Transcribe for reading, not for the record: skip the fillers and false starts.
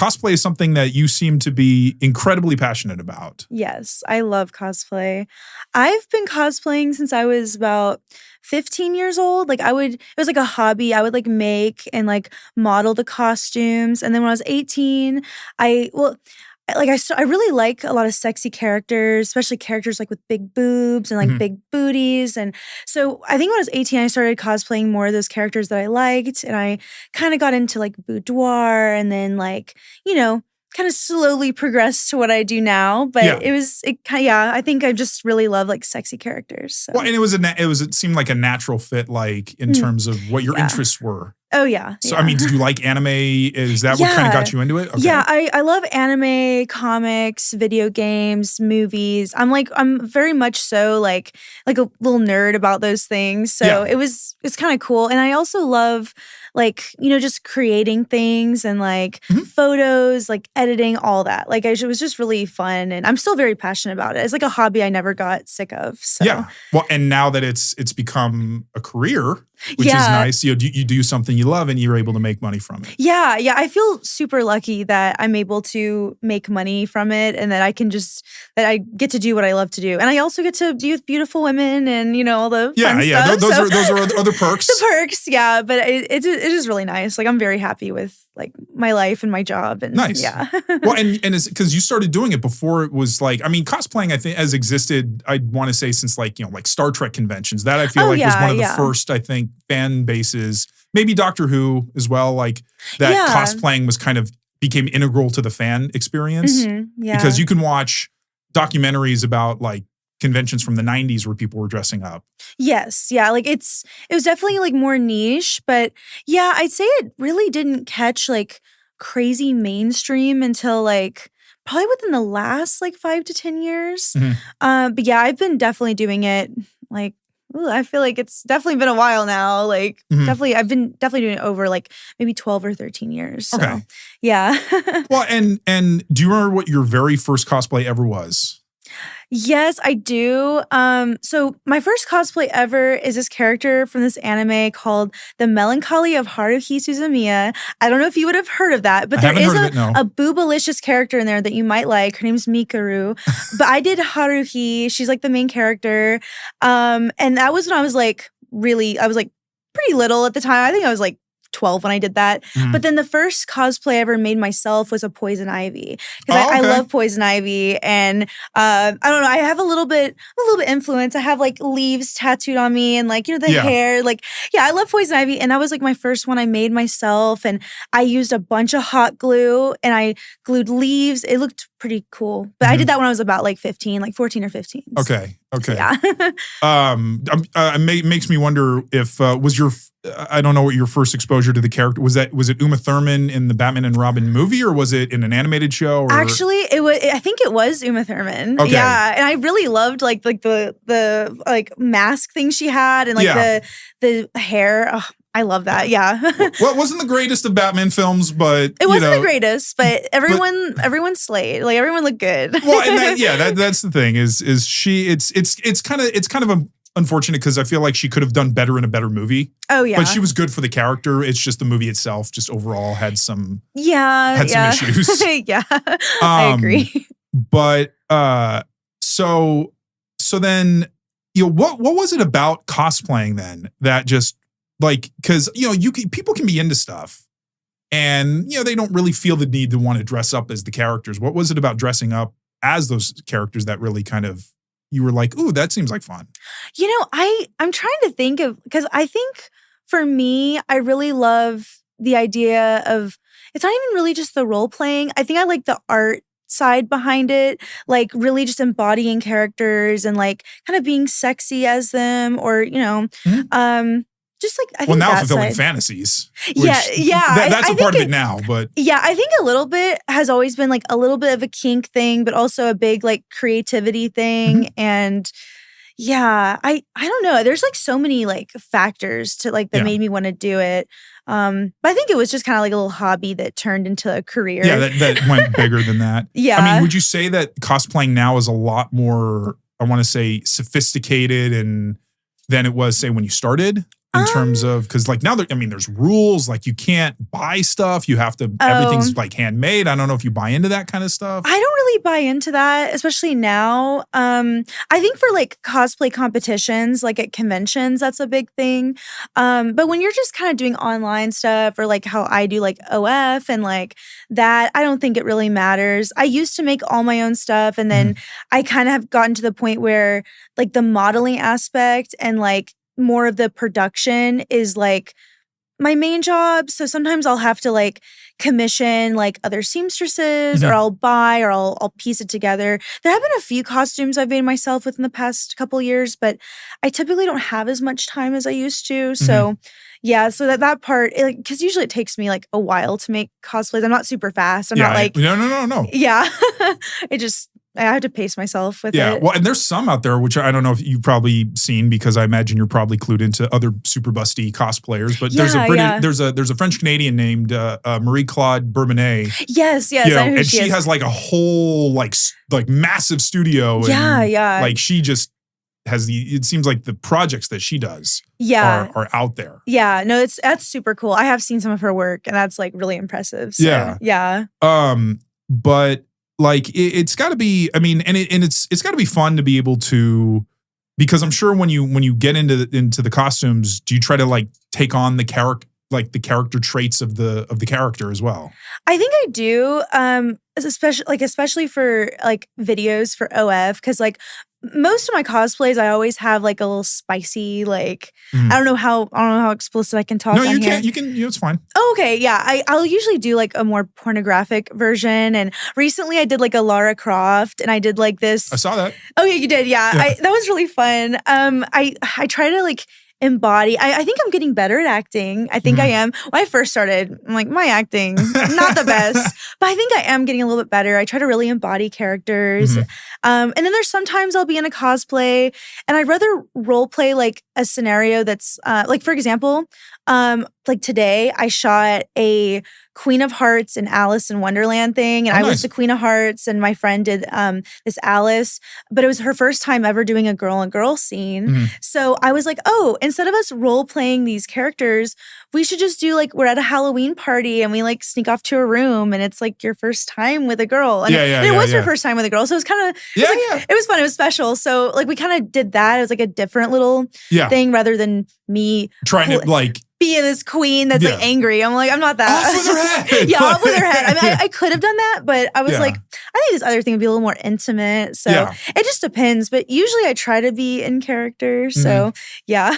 cosplay is something that you seem to be incredibly passionate about. Yes, I love cosplay. I've been cosplaying since I was about 15 years old. It was like a hobby. I would like make and like model the costumes. And then when I was 18, I really like a lot of sexy characters, especially characters like with big boobs and like big booties. And so I think when I was 18, I started cosplaying more of those characters that I liked. And I kind of got into like boudoir and then like, kind of slowly progressed to what I do now. But I think I just really love like sexy characters. So. Well, and it seemed like a natural fit, like in terms of what your interests were. Oh, yeah. So, I mean, did you like anime? Is that what kind of got you into it? Okay. Yeah, I love anime, comics, video games, movies. I'm very much so like a little nerd about those things. So it's kind of cool. And I also love just creating things and like photos, like editing, all that. Like it was just really fun. And I'm still very passionate about it. It's like a hobby I never got sick of. So. Yeah. Well, and now that it's become a career, which is nice. You do something you love and you're able to make money from it. Yeah. I feel super lucky that I'm able to make money from it and that I get to do what I love to do. And I also get to be with beautiful women and, all the fun stuff. Those are other perks. The perks, yeah. But it is really nice. Like I'm very happy with like my life and my job. And nice. Yeah. Well, and it's because you started doing it before it was like, I mean, cosplaying I think has existed, I want to say since like Star Trek conventions. That I feel was one of the first, I think, fan bases, maybe Doctor Who as well, like that cosplaying became integral to the fan experience. Because you can watch documentaries about like conventions from the 90s where people were dressing up. Yes. Yeah. Like it was definitely like more niche, but yeah, I'd say it really didn't catch like crazy mainstream until like probably within the last like 5 to 10 years. But yeah, I've been definitely doing it like, I feel like it's definitely been a while now. Like I've been definitely doing it over like maybe 12 or 13 years. So, okay. Yeah. Well, and do you remember what your very first cosplay ever was? Yes, I do. So my first cosplay ever is this character from this anime called The Melancholy of Haruhi Suzumiya. I don't know if you would have heard of that, but there is a boobalicious character in there that you might like. Her name's Mikuru. But I did Haruhi. She's like the main character. And that was when I was like pretty little at the time. I think I was like 12 when I did that. But then the first cosplay I ever made myself was a Poison Ivy. Because I love Poison Ivy. And I don't know, I have a little bit influence. I have like leaves tattooed on me and like, the hair. Like, yeah, I love Poison Ivy. And that was like my first one I made myself. And I used a bunch of hot glue and I glued leaves. It looked pretty cool. But I did that when I was about like 15, like 14 or 15. Okay. Yeah. It makes me wonder if was your I don't know what your first exposure to the character was. Was it Uma Thurman in the Batman and Robin movie, or was it in an animated show? Or? Actually, I think it was Uma Thurman. Okay. Yeah, and I really loved like the like mask thing she had and like the hair. Oh, I love that. Yeah. Well, it wasn't the greatest of Batman films, but it wasn't the greatest. But everyone slayed. Like everyone looked good. Well, and that's the thing is she. It's kind of unfortunate because I feel like she could have done better in a better movie. Oh yeah, but she was good for the character. It's just the movie itself, just overall had some some issues. Yeah, I agree. But so then what was it about cosplaying then that just like because people can be into stuff and they don't really feel the need to want to dress up as the characters. What was it about dressing up as those characters that really kind of you were like, ooh, that seems like fun? I'm trying to think of, because I think for me, I really love the idea of, it's not even really just the role playing. I think I like the art side behind it, like really just embodying characters and like kind of being sexy as them or, just like, I think now that fulfilling side. Fantasies. Yeah. That's a part of it now, but. Yeah, I think a little bit has always been like a little bit of a kink thing, but also a big like creativity thing. And yeah, I don't know. There's like so many like factors to like that made me want to do it. But I think it was just kind of like a little hobby that turned into a career. Yeah, that went bigger than that. Yeah. I mean, would you say that cosplaying now is a lot more, I want to say, sophisticated than it was, say, when you started? in terms of, because like now, there's rules, like you can't buy stuff. You have to, everything's like handmade. I don't know if you buy into that kind of stuff. I don't really buy into that, especially now. I think for like cosplay competitions, like at conventions, that's a big thing. But when you're just kind of doing online stuff or like how I do like OF and like that, I don't think it really matters. I used to make all my own stuff, and then I kind of have gotten to the point where like the modeling aspect and like more of the production is like my main job. So sometimes I'll have to like commission like other seamstresses or I'll buy or I'll piece it together. There have been a few costumes I've made myself within the past couple years, but I typically don't have as much time as I used to. So yeah, so that part, because usually it takes me like a while to make cosplays. I'm not super fast. I'm not like... No. Yeah. I have to pace myself with it. Yeah, well, and there's some out there, which I don't know if you've probably seen, because I imagine you're probably clued into other super busty cosplayers. But there's a French Canadian named Marie Claude Bourbonnais. Yes, I know who she has like a whole like massive studio. Like she just has it seems like the projects that she does are out there. Yeah, no, that's super cool. I have seen some of her work, and that's like really impressive. So, yeah. But like it's got to be, it's got to be fun to be able to, because I'm sure when you get into the costumes, do you try to like take on the character traits of the character as well? I think I do, especially for like videos for OF, because like most of my cosplays, I always have like a little spicy, like I don't know how explicit I can talk. No, you on can't. Here. You can. It's fine. Oh, okay, yeah. I'll usually do like a more pornographic version, and recently I did like a Lara Croft, and I did like this. I saw that. Oh yeah, you did. Yeah, that was really fun. I try to like embody. I think I'm getting better at acting. I think I am. When I first started, I'm like, my acting, not the best. But I think I am getting a little bit better. I try to really embody characters. And then there's sometimes I'll be in a cosplay and I'd rather role play like a scenario that's like, for example, like today I shot a Queen of Hearts and Alice in Wonderland thing. And I was the Queen of Hearts and my friend did this Alice, but it was her first time ever doing a girl on girl scene. So I was like, oh, instead of us role playing these characters, we should just do like, we're at a Halloween party and we like sneak off to a room and it's like your first time with a girl. And it was her first time with a girl. So it was kind of, it was fun. It was special. So like we kind of did that. It was like a different little thing rather than me trying to like be this queen that's like angry. I'm like, I'm not that. Off with her head. Off with her head. I mean, I could have done that, but I was like, I think this other thing would be a little more intimate. So it just depends. But usually I try to be in character. So yeah.